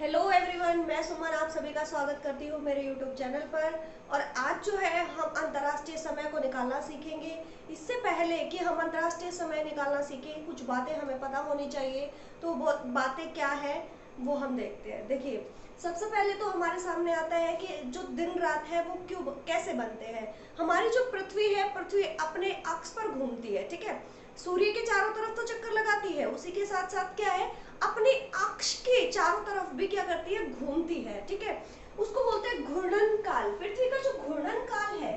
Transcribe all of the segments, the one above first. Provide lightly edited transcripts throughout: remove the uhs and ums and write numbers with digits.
Hello everyone, मैं सुमन आप सभी का स्वागत करती हूँ मेरे यूट्यूब चैनल पर। और आज जो है हम अंतर्राष्ट्रीय समय को निकालना सीखेंगे। इससे पहले कि हम अंतर्राष्ट्रीय समय निकालना सीखें, कुछ बातें हमें पता होनी चाहिए। तो वो बातें क्या है वो हम देखते हैं। देखिए, सबसे पहले तो हमारे सामने आता है कि जो दिन रात है वो क्यों कैसे बनते हैं। हमारी जो पृथ्वी है, पृथ्वी अपने अक्ष पर घूमती है, ठीक है। सूर्य के चारों तरफ तो चक्कर लगाती है, उसी के साथ साथ क्या है, अपने अक्ष के चारों तरफ भी क्या करती है, घूमती है, ठीक है। उसको बोलते हैं घूर्णन काल। पृथ्वी का जो घूर्णन काल है,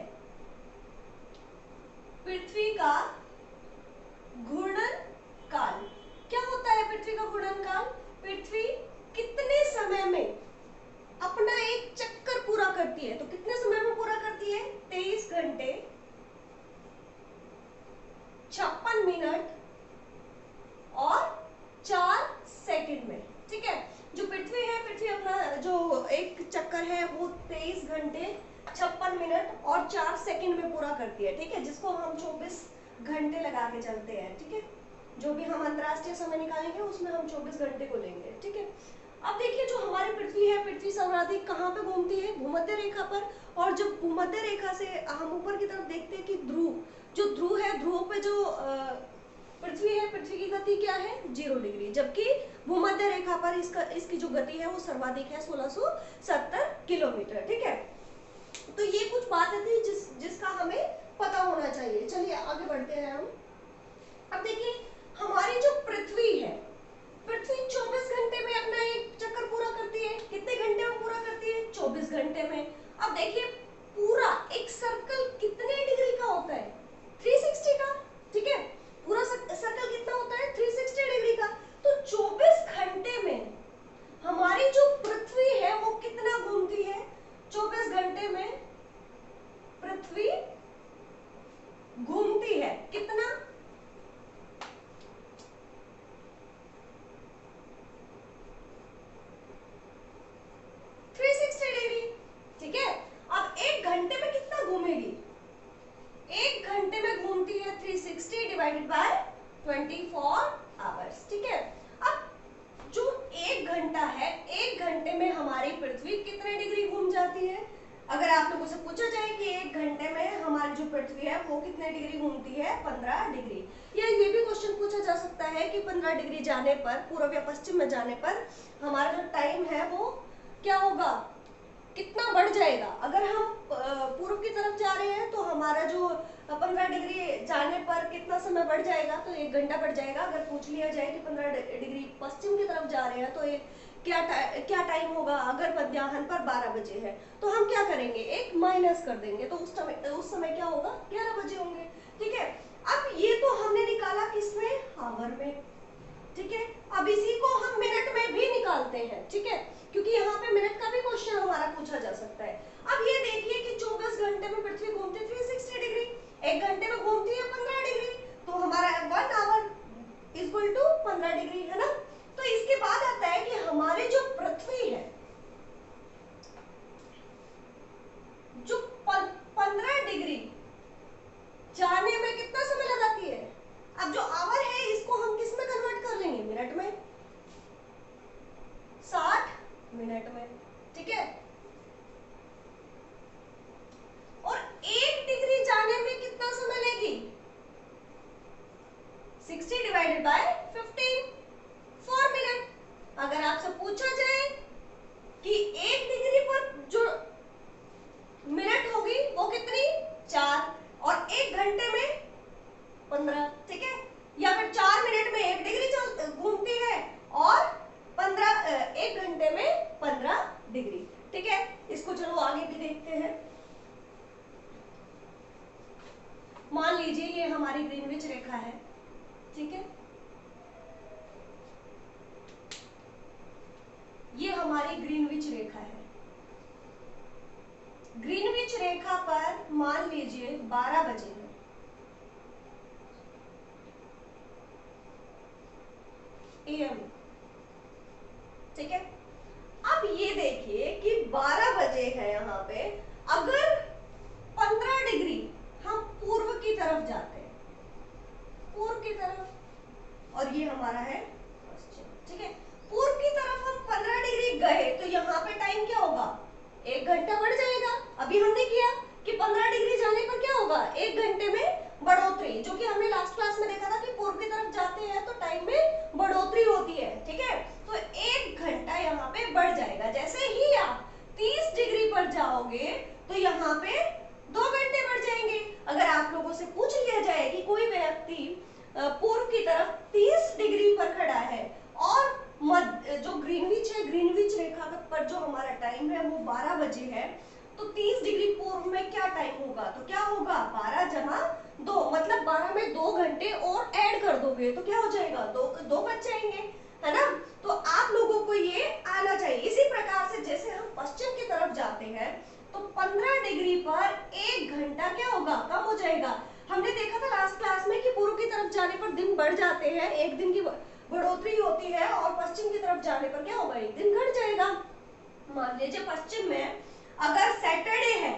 पृथ्वी का घूर्णन काल क्या होता है? पृथ्वी का घूर्णन काल, पृथ्वी कितने समय में अपना एक चक्कर पूरा करती है। तो कितने समय में पूरा करती है? 23 घंटे 56 मिनट और 4 सेकंड में, ठीक है। जो पृथ्वी है, पृथ्वी अपना जो एक चक्कर है वो 23 घंटे 56 मिनट और 4 सेकंड में पूरा करती है, ठीक है। जिसको हम 24 घंटे लगा के चलते हैं, ठीक है। जो भी हम अंतर्राष्ट्रीय समय निकालेंगे उसमें हम 24 घंटे को लेंगे, ठीक है। अब देखिए, जो हमारी पृथ्वी है, पृथ्वी सर्वाधिक कहाँ पे घूमती है? भूमध्य रेखा पर। और जब भूमध्य रेखा से हम ऊपर की तरफ देखते हैं कि ध्रुव, जो ध्रुव है, ध्रुव पे जो पृथ्वी है, पृथ्वी की गति क्या है? 0 डिग्री। जबकि भूमध्य रेखा पर इसकी जो गति है वो सर्वाधिक है 1670 किलोमीटर, ठीक है। तो ये कुछ बातें थी जिसका हमें पता होना चाहिए। चलिए आगे बढ़ते हैं हम। अब देखिए, हमारी जो पृथ्वी है, पृथ्वी 24 घंटे में अपना एक चक्कर पूरा करती है। कितने घंटे में पूरा करती है? 24 घंटे में। अब देखिए, पूरा एक सर्कल कितने डिग्री का होता है? 360 का, ठीक है। पूरा सर्कल कितना होता है? 360 डिग्री का। तो 24 घंटे में हमारी जो पृथ्वी है वो कितना घूमती है? 24 घंटे में पृथ्वी घूमती है कितना? 360 डिग्री, ठीक है। अब एक घंटे में कितना घूमेगी? एक घंटे में घूमती है 360 डिवाइडेड बाय 24 आवर्स, ठीक है। अब जो एक घंटा है, एक घंटे में हमारी पृथ्वी कितने डिग्री घूम जाती है? अगर आप लोगों से पूछा जाए कि एक घंटे में हमारी जो पृथ्वी है वो कितने डिग्री घूमती है? 15 डिग्री। या ये भी क्वेश्चन पूछा जा सकता है कि 15 डिग्री जाने पर, पूर्व या पश्चिम में जाने पर हमारा जो टाइम है वो क्या होगा, कितना बढ़ जाएगा। अगर हम पूर्व की तरफ जा रहे हैं तो हमारा जो 15 डिग्री जाने पर कितना समय बढ़ जाएगा? तो 1 घंटा बढ़ जाएगा। अगर पूछ लिया जाए कि 15 डिग्री पश्चिम की तरफ जा रहे हैं तो क्या टाइम होगा? अगर मध्याह्न पर 12 बजे है तो हम क्या करेंगे? एक माइनस कर देंगे, तो उस समय क्या होगा? 11 बजे होंगे, ठीक है। अब ये तो हमने निकाला किसमें? आवर में, ठीक है। अब इसी को हम मिनट में भी निकालते हैं, ठीक है, क्योंकि यहाँ पे मिनट का भी क्वेश्चन हमारा पूछा जा सकता है। अब ये देखिए कि 24 घंटे में पृथ्वी घूमती है 360 डिग्री, एक घंटे में घूमती है 15 डिग्री, तो हमारा 1 आवर इक्वल टू 15 डिग्री, है ना। तो इसके बाद आता है कि हमारी जो पृथ्वी है, जो 15 डिग्री जाने में कितना समय लगाती है? अब जो आवर है इसको हम किस में कन्वर्ट कर लेंगे? मिनट में, 60 मिनट में, ठीक है। और 1 डिग्री जाने में कितना समय लेगी? 60 डिवाइडेड बाय 15, 4 मिनट। अगर आपसे पूछा जाए कि 1 डिग्री पर जो मिनट होगी वो कितनी? 4, और 1 घंटे में 15, ठीक है। या फिर 4 मिनट में 1 डिग्री घूमती है और 1 घंटे में 15 डिग्री, ठीक है। इसको चलो आगे भी देखते हैं। मान लीजिए ये हमारी ग्रीनविच रेखा है, ठीक है। ये हमारी ग्रीनविच रेखा है। ग्रीनविच रेखा पर मान लीजिए 12 बजे है, एएम, ठीक है। अब ये देखिए कि 12 बजे है यहाँ पे। अगर 15 डिग्री हम पूर्व की तरफ जाते हैं, पूर्व की तरफ, और ये हमारा है पश्चिम, ठीक है। पूर्व की तरफ हम 15 डिग्री गए पर जो हमारा टाइम है वो 12 बजे है, तो 30 डिग्री पूर्व में क्या टाइम होगा? तो क्या होगा? 12 जमा 2, मतलब 12 में 2 घंटे और ऐड कर दोगे तो क्या हो जाएगा? दो बच जाएंगे, है ना? तो आप लोगों को ये आना चाहिए। इसी प्रकार से जैसे हम पश्चिम की तरफ जाते हैं तो 15 डिग्री पर 1 घंटा क्या होगा? कम हो जाएगा। हमने देखा था लास्ट क्लास में कि पूर्व की तरफ जाने पर दिन बढ़ जाते हैं, एक दिन की बढ़ोतरी होती है, और पश्चिम की तरफ जाने पर क्या होगा? एक दिन घट जाएगा। मान लीजिए पश्चिम में अगर सैटरडे है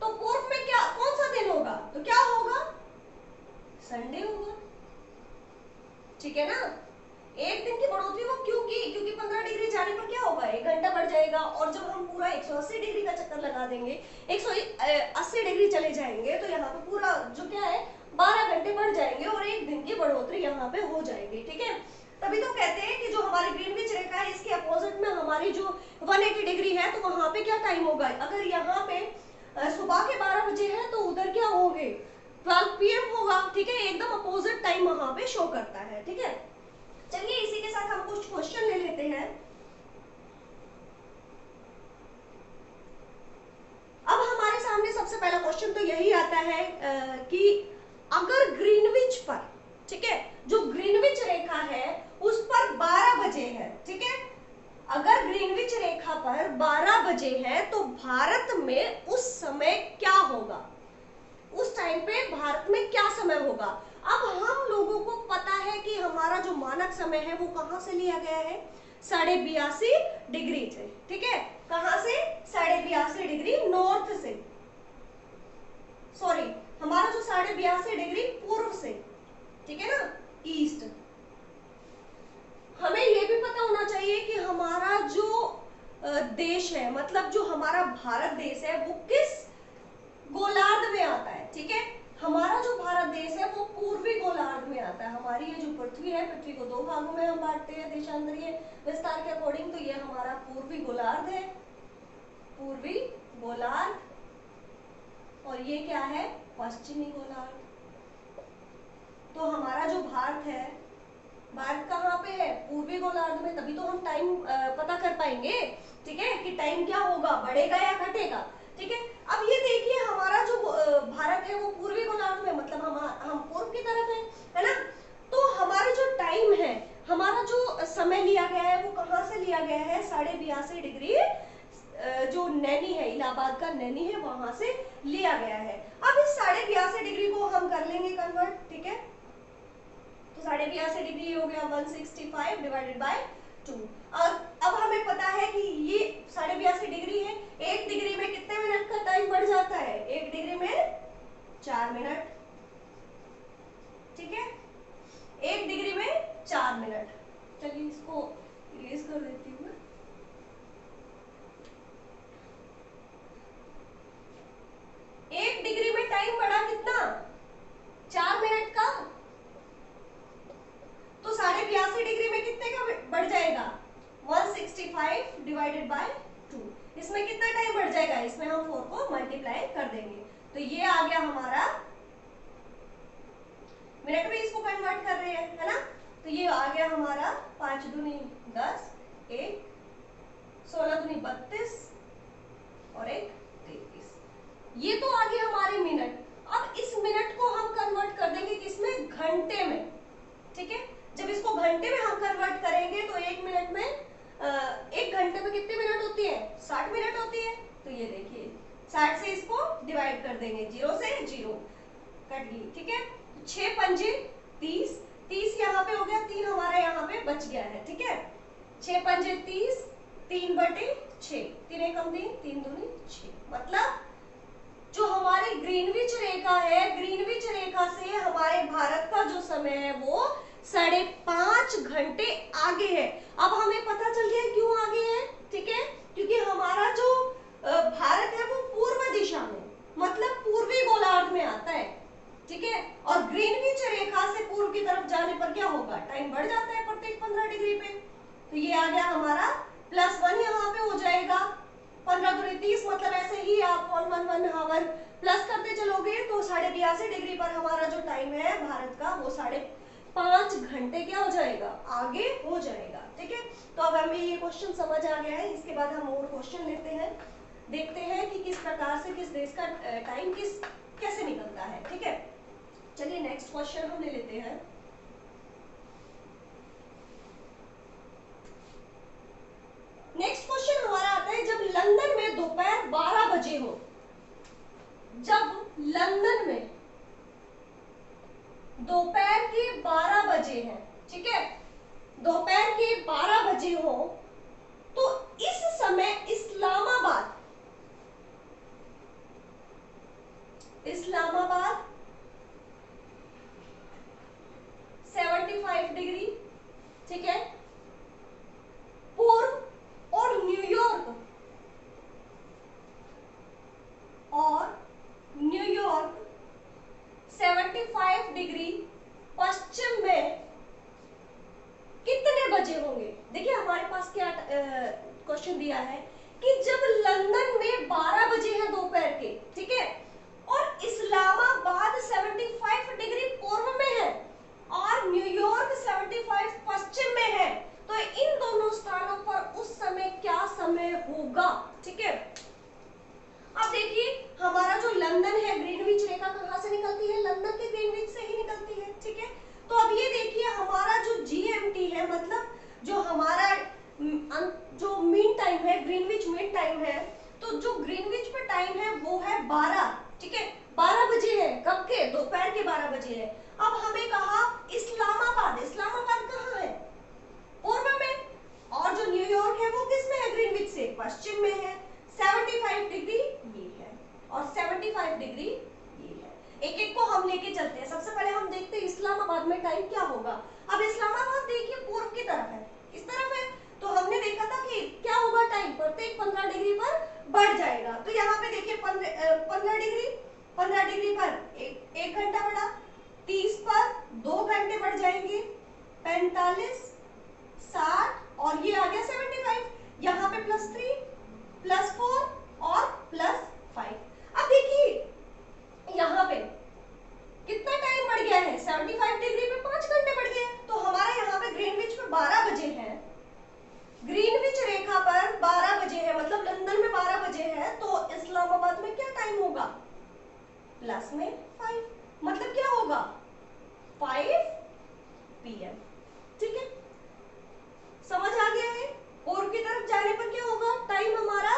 तो पूर्व में क्या कौन सा दिन होगा? तो क्या होगा? संडे होगा, ठीक है ना? एक दिन की बढ़ोतरी वो क्यों की? क्योंकि 15 डिग्री जाने पर क्या होगा? 1 घंटा बढ़ जाएगा, और जब हम पूरा 180 डिग्री का चक्कर लगा देंगे, 180 डिग्री चले जाएंगे, तो यहाँ पे पूरा जो क्या है 12 घंटे बढ़ जाएंगे और 1 दिन की बढ़ोतरी यहाँ पे हो जाएगी, ठीक है? तभी तो कहते हैं कि जो हमारी ग्रीनविच रेखा है इसके अपोजिट में हमारी जो 180 डिग्री है, तो वहां पे क्या टाइम होगा? अगर यहाँ पे सुबह के 12 बजे है तो उधर क्या होंगे? 12 PM होगा, ठीक है? एकदम अपोजिट टाइम वहां पे शो करता है, ठीक है? चलिए इसी के साथ हम कुछ क्वेश्चन ले लेते हैं। अब हमारे सामने सबसे पहला क्वेश्चन तो यही आता है कि अगर ग्रीनविच पर, ठीक है, जो ग्रीनविच रेखा है उस पर 12 बजे है, ठीक है, अगर ग्रीनविच रेखा पर 12 बजे है तो भारत में उस समय क्या होगा? उस टाइम पे भारत में क्या समय होगा? अब हम लोगों को पता है कि हमारा जो मानक समय है वो कहां से लिया गया है? 82.5 डिग्री से, ठीक है? कहां से? 82.5 डिग्री नॉर्थ से, सॉरी, हमारा जो 82.5 डिग्री पूर्व से, ठीक है ना, ईस्ट। हमें ये भी पता होना चाहिए कि हमारा जो देश है, मतलब जो हमारा भारत देश है वो किस गोलार्ध में आता है, ठीक है? हमारा जो भारत देश है वो पूर्वी गोलार्ध में आता है। हमारी ये जो पृथ्वी है, पृथ्वी को 2 भागों में हम बांटते हैं देशांतरीय विस्तार के अकॉर्डिंग, तो ये हमारा पूर्वी गोलार्ध है, पूर्वी गोलार्ध, और ये क्या है? पश्चिमी गोलार्ध। तो हमारा जो भारत है, भारत कहाँ पे है? पूर्वी गोलार्ध में, तभी तो हम टाइम पता कर पाएंगे, ठीक है, कि टाइम क्या होगा, बढ़ेगा या घटेगा, ठीक है? अब ये देखिए हमारा जो भारत है वो पूर्वी गोलार्ध में, मतलब हम पूर्व की तरफ है ना? तो हमारा जो टाइम है, हमारा जो समय लिया गया है वो कहाँ से लिया गया है? 82.5 डिग्री जो नैनी है, इलाहाबाद का नैनी है, वहां से लिया गया है। अब इस 82.5 डिग्री को हम कर लेंगे कन्वर्ट, ठीक है? तो 82.5 डिग्री हो गया 165 डिवाइडेड बाय 2। अब हमें पता है कि ये 82.5 डिग्री है, 1 डिग्री में कितने मिनट का टाइम बढ़ जाता है? 1 डिग्री में 4 मिनट, ठीक है? 1 डिग्री में 4 मिनट। चलिए इसको इरेज कर देती हूँ। 1 डिग्री में टाइम बढ़ा कितना? 4 मिनट का। तो 82.5 डिग्री में कितने का बढ़ जाएगा? 165 डिवाइडेड बाय 2। इसमें कितना टाइम बढ़ जाएगा? इसमें हम 4 को मल्टीप्लाई कर देंगे, तो ये आ गया हमारा, मिनट में इसको कन्वर्ट कर रहे हैं, है ना? तो ये आ गया हमारा 5 दूनी 10, 1 16 दूनी 32 और 1 33। ये तो आ गया हमारे मिनट। अब इस मिनट को हम कन्वर्ट कर देंगे किसमें? घंटे में, ठीक है? जब इसको घंटे में हम कन्वर्ट करेंगे तो 1 मिनट में 1 घंटे में कितने मिनट होती है? 60 मिनट होती है। तो ये देखिए 60 से इसको डिवाइड कर देंगे, 0 से 0 कट गई, ठीक है? 6 पंजे 30, 30 यहाँ पे हो गया, 3 हमारा यहाँ पे बच गया है, ठीक है? 6 पंजे 30, 3/6, 3 एकम 3, 3 दूनी 6, मतलब जो हमारी ग्रीनविच रेखा है, ग्रीनविच रेखा से हमारे भारत का जो समय है वो 5.5 घंटे आगे है। अब हमें पता चल गया क्यों आगे है, ठीक है? क्योंकि हमारा जो भारत है वो पूर्व दिशा में, मतलब पूर्वी गोलार्ध में आता है, ठीक है? और ग्रीनविच रेखा से पूर्व की तरफ जाने पर क्या होगा? टाइम बढ़ जाता है प्रत्येक 15 डिग्री पे। तो ये आ गया हमारा +1 यहाँ पे हो जाएगा, 15 दूनी 30, मतलब ऐसे ही आप 1 हावर प्लस करते चलोगे तो 82.5 डिग्री पर हमारा जो टाइम है भारत का वो 5 घंटे क्या हो जाएगा, आगे हो जाएगा। ठीक है, तो अब हमें ये क्वेश्चन समझ आ गया है। इसके बाद हम और क्वेश्चन लेते हैं, देखते हैं कि किस प्रकार से किस देश का टाइम कैसे निकलता है। ठीक है, चलिए नेक्स्ट क्वेश्चन हम ले लेते हैं। नेक्स्ट क्वेश्चन हमारा आता है, जब लंदन में दोपहर 12 बजे हो, जब लंदन में दोपहर के 12 बजे हैं, ठीक है, दोपहर के 12 बजे हो, तो इस समय इस्लामाबाद 75 डिग्री, ठीक है, पूर्व और न्यूयॉर्क 75 डिग्री पश्चिम में कितने बजे होंगे। देखिए हमारे पास क्या क्वेश्चन दिया है कि जब लंदन में 12 बजे है दोपहर के, ठीक है, और इस्लामाबाद 75 डिग्री पूर्व में है और न्यूयॉर्क 75 पश्चिम में है, तो इन दोनों स्थानों पर उस समय क्या समय होगा। ठीक है, अब देखिए हमारा जो लंदन है, ग्रीनविच रेखा कहां से निकलती है, लंदन के ग्रीनविच से ही निकलती है। ठीक है, तो अब ये देखिए हमारा जो जीएमटी है, मतलब जो हमारा जो मीन टाइम है, ग्रीनविच मीन टाइम है, तो जो ग्रीनविच पे टाइम है वो है 12। ठीक है, 12 बजे है, कब के, दोपहर के 12 बजे है। अब हमें कहा इस्लामाबाद, इस्लामाबाद कहाँ है, पूर्व में, और जो न्यूयॉर्क है वो किस में है, ग्रीनविच से पश्चिम में है। 75 डिग्री ये है और 75 डिग्री ये है। एक एक को हम लेके चलते हैं। सबसे पहले हम देखते हैं इस्लामाबाद में टाइम क्या होगा। अब इस्लामाबाद देखिए पूर्व की तरफ है, इस तरफ है, तो हमने देखा था कि क्या होगा, टाइम प्रत्येक 15 डिग्री पर बढ़ जाएगा। तो यहाँ पे देखिए 15 डिग्री पर एक घंटा बढ़ा, 30 पर 2 घंटे बढ़ जाएंगे, 45, 60 और ये आ गया 75, यहाँ पे +3 +4 और +5। अब देखिए यहाँ पे कितना टाइम बढ़ गया है, 75 डिग्री पे 5 घंटे बढ़ गए। तो हमारा यहाँ पे ग्रीनविच पे 12 बजे है, ग्रीनविच रेखा पर 12 बजे है, मतलब लंदन में 12 बजे है, तो इस्लामाबाद में क्या टाइम होगा, प्लस में 5, मतलब क्या होगा 5 PM। ठीक है, समझ आ गया है। पूर्व की तरफ जाने पर क्या होगा, टाइम हमारा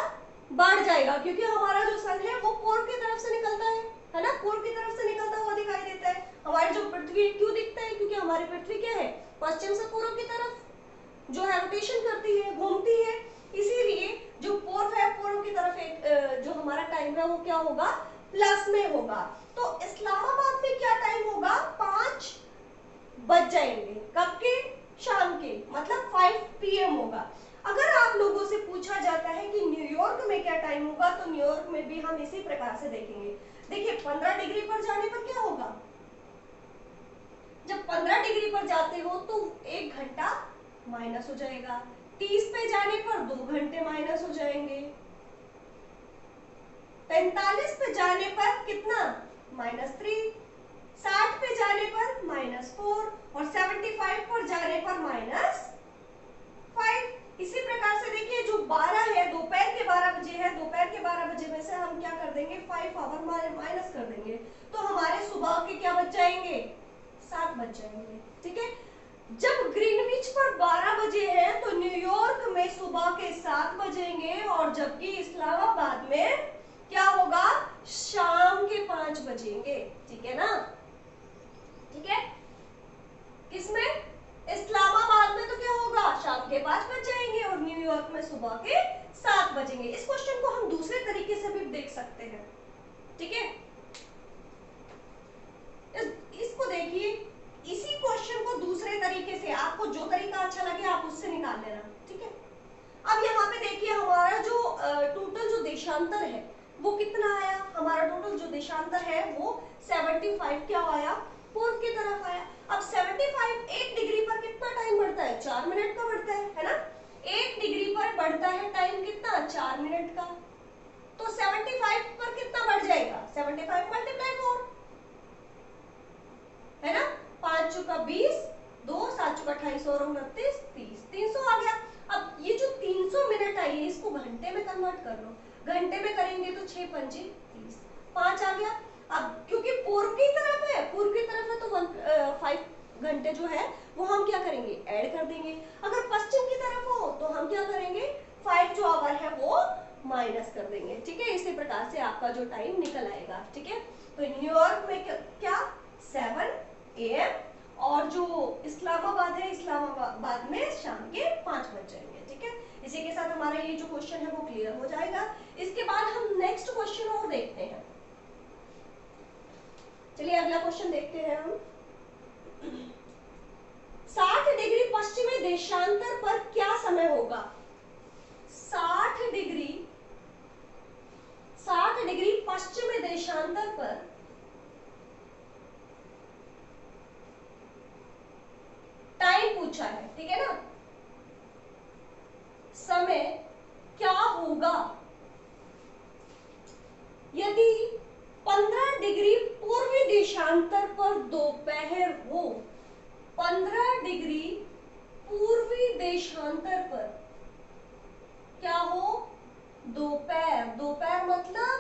बढ़ जाएगा, क्योंकि हमारा जो सन है वो पूर्व की तरफ से निकलता है ना, पूर्व की तरफ से निकलता हुआ दिखाई देता है। हमारी जो पृथ्वी क्यों दिखता है, क्योंकि हमारी पृथ्वी क्या है, पश्चिम से पूर्व की तरफ जो है रोटेशन करती है, घूमती है, इसीलिए जो पूर्व है, पूर्व की तरफ एक जो हमारा टाइम है वो क्या होगा, प्लस में होगा। तो इस्लामाबाद में क्या टाइम होगा, 5 बज जाएंगे, कब के, शाम के, मतलब 5 PM होगा। अगर आप लोगों से पूछा जाता है कि न्यूयॉर्क में क्या टाइम होगा, तो न्यूयॉर्क में भी हम इसी प्रकार से देखेंगे। देखिए 15 डिग्री पर जाने पर क्या होगा, जब 15 डिग्री पर जाते हो तो 1 घंटा माइनस हो जाएगा, 30 पे जाने पर 2 घंटे माइनस हो जाएंगे, 45 पे जाने पर कितना, -3, 60 पे जाने पर -4 और 75 पर जाने पर -5। इसी प्रकार से देखिए जो 12 है, दोपहर के 12 बजे है, दोपहर के 12 बजे में से हम क्या कर देंगे, 5 आवर माइनस कर देंगे, तो हमारे सुबह के क्या बच जाएंगे, 7 बज जाएंगे। ठीक है, जब ग्रीनविच पर 12 बजे है तो न्यूयॉर्क में सुबह के 7 बजेंगे, और जबकि इस्लामाबाद में क्या होगा, शाम के 5 बजेंगे। ठीक है ना, ठीक है, किसमें, इस्लामाबाद में तो क्या होगा, शाम के 5 बज जाएंगे और न्यूयॉर्क में सुबह के 7 बजेंगे। इस क्वेश्चन को हम दूसरे तरीके से भी देख सकते हैं। ठीक है, इसको देखिए, इसी क्वेश्चन को दूसरे तरीके से, आपको जो तरीका अच्छा लगे आप उससे निकाल लेना। ठीक है, अब यहाँ पे देखिए हमारा जो टोटल जो देशांतर है वो कितना आया, हमारा टोटल जो देशांतर है वो 75 क्या आया, पूर्व की तरफ आया। अब 75 1 डिग्री पर कितना टाइम बढ़ता है, 4 मिनट का बढ़ता है ना, 1 डिग्री पर बढ़ता है टाइम कितना, 4 मिनट का। तो 75 पर कितना बढ़ जाएगा, 75 × 4 है ना, 5 चौका 20, 2 7 चौका 28 और 29 30, 300 आ गया। अब ये जो 300 मिनट आई है इसको घंटे में कन्वर्ट कर लो, घंटे में करेंगे तो 6 पंजे 30, 5 आ गया। अब क्योंकि पूर्व की तरफ है, पूर्व की तरफ है तो 5 घंटे जो है वो हम क्या करेंगे, ऐड कर देंगे। अगर पश्चिम की तरफ हो तो हम क्या करेंगे, 5 जो आवर है वो माइनस कर देंगे। ठीक है, इसी प्रकार से आपका जो टाइम निकल आएगा। ठीक है, तो न्यूयॉर्क में क्या 7 AM और जो इस्लामाबाद है, इस्लामाबाद में शाम के 5 बज जाएंगे। ठीक है, इसी के साथ हमारा ये जो क्वेश्चन है वो क्लियर हो जाएगा। इसके बाद हम नेक्स्ट क्वेश्चन और देखते हैं। चलिए अगला क्वेश्चन देखते हैं हम। 60 डिग्री पश्चिमी देशांतर पर क्या समय होगा? 60 डिग्री पश्चिमी देशांतर पर टाइम पूछा है, ठीक है ना, समय क्या होगा यदि 15 डिग्री पूर्वी देशांतर पर दोपहर हो। 15 डिग्री पूर्वी देशांतर पर क्या हो, दोपहर, दोपहर मतलब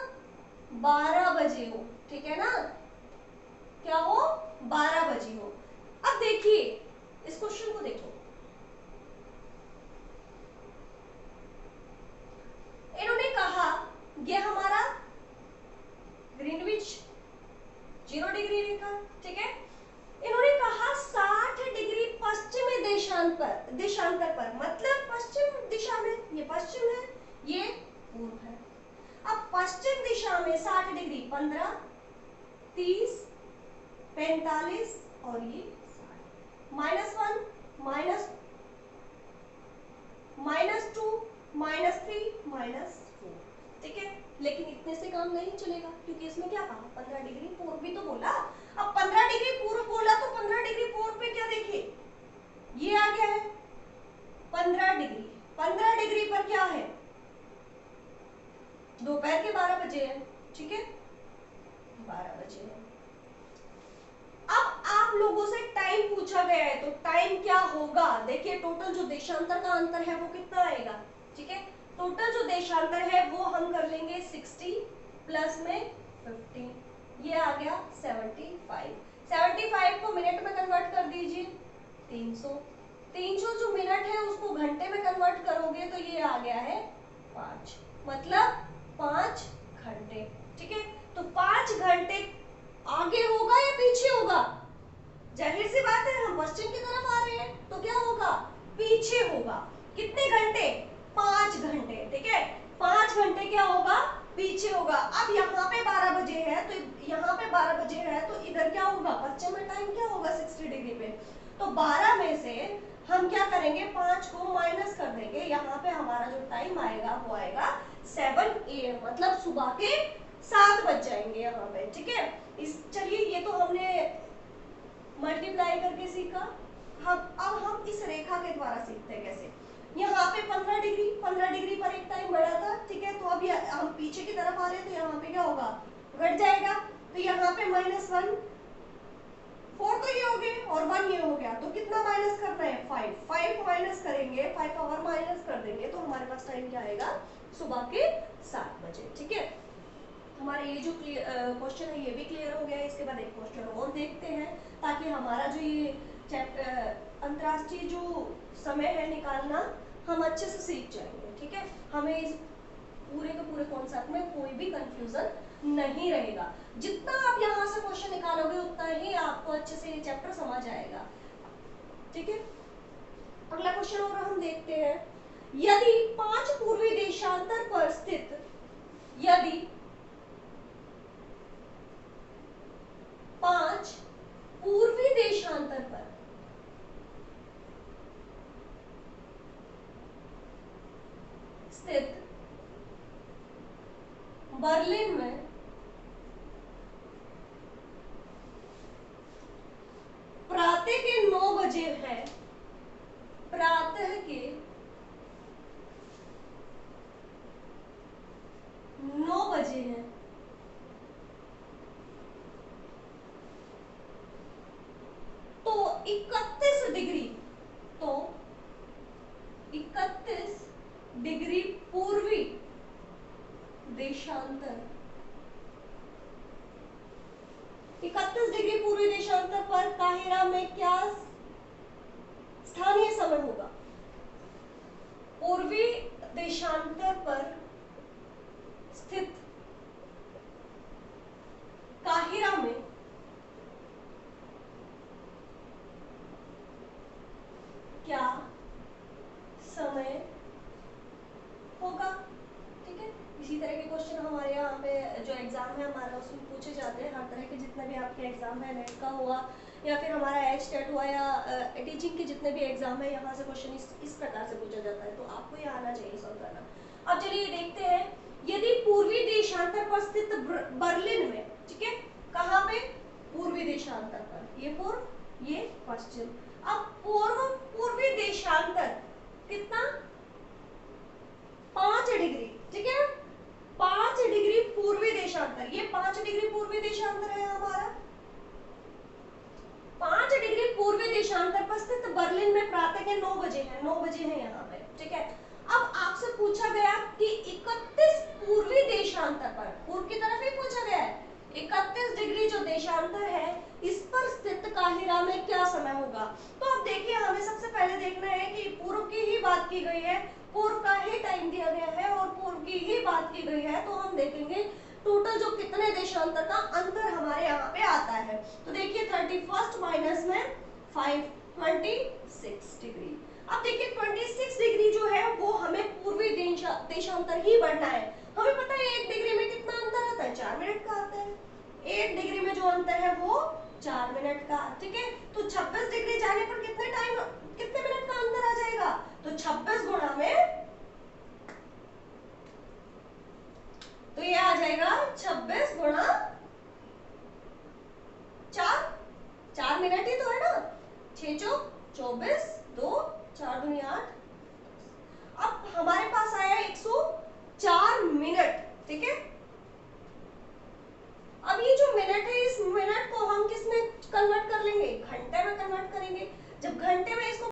12 बजे हो। ठीक है ना, क्या हो, 12 बजे हो। अब देखिए इस क्वेश्चन को देखो, इन्होंने कहा ये हमारा ग्रीनविच 0 डिग्री रेखा, ठीक है, इन्होंने कहा 60 डिग्री पश्चिमी देशांतर पर मतलब पश्चिम दिशा में, ये पश्चिम है ये पूर्व है। अब पश्चिम दिशा में 60 डिग्री 15 30 45 और ये -1 -2 -3 -4। ठीक है, लेकिन इतने से काम नहीं चलेगा क्योंकि इसमें क्या कहा, 15 डिग्री पूर्व भी तो बोला। अब 15 डिग्री पूर्व बोला तो 15 डिग्री पूर्व पे क्या देखिए, ये आ गया है 15 डिग्री। 15 डिग्री पर क्या है, दोपहर के 12 बजे है। ठीक है, 12 बजे है। अब आप लोगों से टाइम पूछा गया है तो टाइम क्या होगा, देखिए टोटल जो देशांतर का अंतर है वो कितना आएगा। ठीक है, टोटल जो देशांतर है वो हम कर लेंगे 60 प्लस में 15, ये आ गया 75। 75 को मिनट में कन्वर्ट कर दीजिए 300। 300 जो मिनट है उसको घंटे में कन्वर्ट करोगे तो ये आ गया है 5, मतलब 5 घंटे। ठीक है, तो 5 घंटे आगे होगा या पीछे होगा, जाहिर सी बात है हम पश्चिम की तरफ आ रहे हैं तो क्या होगा, पीछे होगा। कितने घंटे, 5 घंटे। ठीक है, 5 घंटे क्या होगा, पीछे होगा। अब यहाँ पे 12 बजे है तो यहाँ पे 12 बजे है तो इधर क्या होगा, पश्चिम में टाइम क्या होगा 60 डिग्री पे, तो 12 में से हम क्या करेंगे, 5 को माइनस कर देंगे। यहाँ पे हमारा जो टाइम आएगा वो आएगा 7 AM, मतलब सुबह के 7 बज जाएंगे यहाँ पे। ठीक है, इस चलिए ये तो हमने मल्टीप्लाई करके सीखा। अब हम इस रेखा के द्वारा सीखते हैं कैसे। यहाँ पे 15 डिग्री पर एक टाइम बढ़ा था। ठीक है, तो अभी हम पीछे की तरफ आ रहे हैं तो यहाँ पे क्या होगा, घट जाएगा। तो यहाँ पे -1 4 तो ये हो गए और 1 ये हो गया, तो कितना माइनस करना है, 5 माइनस करेंगे, 5 पावर माइनस कर देंगे तो हमारे पास टाइम क्या आएगा, सुबह के 7 बजे। ठीक है, हमारे ये जो क्वेश्चन है ये भी क्लियर हो गया है। इसके बाद एक क्वेश्चन और देखते हैं ताकि हमारा जो ये चैप्टर अंतरराष्ट्रीय जो समय है निकालना हम अच्छे से सीख जाएंगे। ठीक है, हमें इस पूरे के पूरे कॉन्सेप्ट में कोई भी कंफ्यूजन नहीं रहेगा। जितना आप यहाँ से क्वेश्चन निकालोगे उतना ही आपको अच्छे से ये चैप्टर समझ आएगा। ठीक है, अगला क्वेश्चन और हम देखते हैं। यदि 5 पूर्वी देशांतर पर स्थित, यदि 5 पूर्वी देशांतर पर स्थित बर्लिन में प्रातः के 9 बजे है, प्रातः के 9 बजे है, तो 31 डिग्री, तो 31 डिग्री पूर्वी देशांतर, 31 डिग्री पूर्वी देशांतर पर काहिरा में क्या स्थानीय समय होगा? पूर्वी देशांतर पर स्थित काहिरा में क्या समय होगा? ठीक है, इसी तरह के क्वेश्चन हमारे यहाँ पे जो एग्जाम है हमारा उसमें पूछे जाते हैं। हर तरह के जितने भी आपके एग्जाम है, नेट का हुआ या फिर हमारा एच टेट हुआ या टीचिंग के जितने भी एग्जाम है, यहाँ से क्वेश्चन इस प्रकार से पूछा जाता है, तो आपको ये आना चाहिए सॉल्व करना। अब चलिए देखते हैं, यदि पूर्वी देशांतर पर स्थित बर्लिन में, ठीक है, कहाँ पे? पूर्वी देशांतर पर, ये पूर्व ये पश्चिम। अब पूर्वी देशांतर कितना? 5 डिग्री, ठीक है, 5 डिग्री पूर्वी देशांतर, ये 5 डिग्री पूर्वी देशांतर है हमारा। 5 डिग्री पूर्वी देशांतर पर स्थित बर्लिन में प्रातः के 9 बजे है, 9 बजे है यहाँ पे, ठीक है। अब आपसे पूछा गया कि 31 पूर्वी देशांतर पर, पूर्व की तरफ ही पूछा गया है, 31 डिग्री जो देशांतर है इस पर स्थित काहिरा में क्या समय होगा? तो अब देखिए, हमें सबसे पहले देखना है कि पूर्व की ही बात की गई है, पूर्व का ही टाइम दिया गया है और पूर्व की ही बात की गई है, तो हम देखेंगे टोटल जो कितने देशांतर का अंतर हमारे यहाँ पे आता है। तो देखिए 31 माइनस में 5, 26 डिग्री। अब देखिए 26 डिग्री जो है वो हमें पूर्वी देशांतर ही बढ़ना है। हमें पता है 1 डिग्री में कितना अंतर आता है? 4 मिनट का आता है। 1 डिग्री में जो अंतर है वो 4 मिनट का, ठीक है। तो 26 डिग्री जाने पर कितने मिनट का अंतर आ जाएगा? तो 26 गुणा में, तो ये आ जाएगा 26 गुणा 4, 4 मिनट ही तो है ना, 6 चौक 24, 2 4 दूनी 8। अब हमारे पास आया 104 मिनट, ठीक है। अब ये जो मिनट है, इस मिनट को हम किस में कन्वर्ट कर लेंगे? घंटे में कन्वर्ट करेंगे। जब घंटे में इसको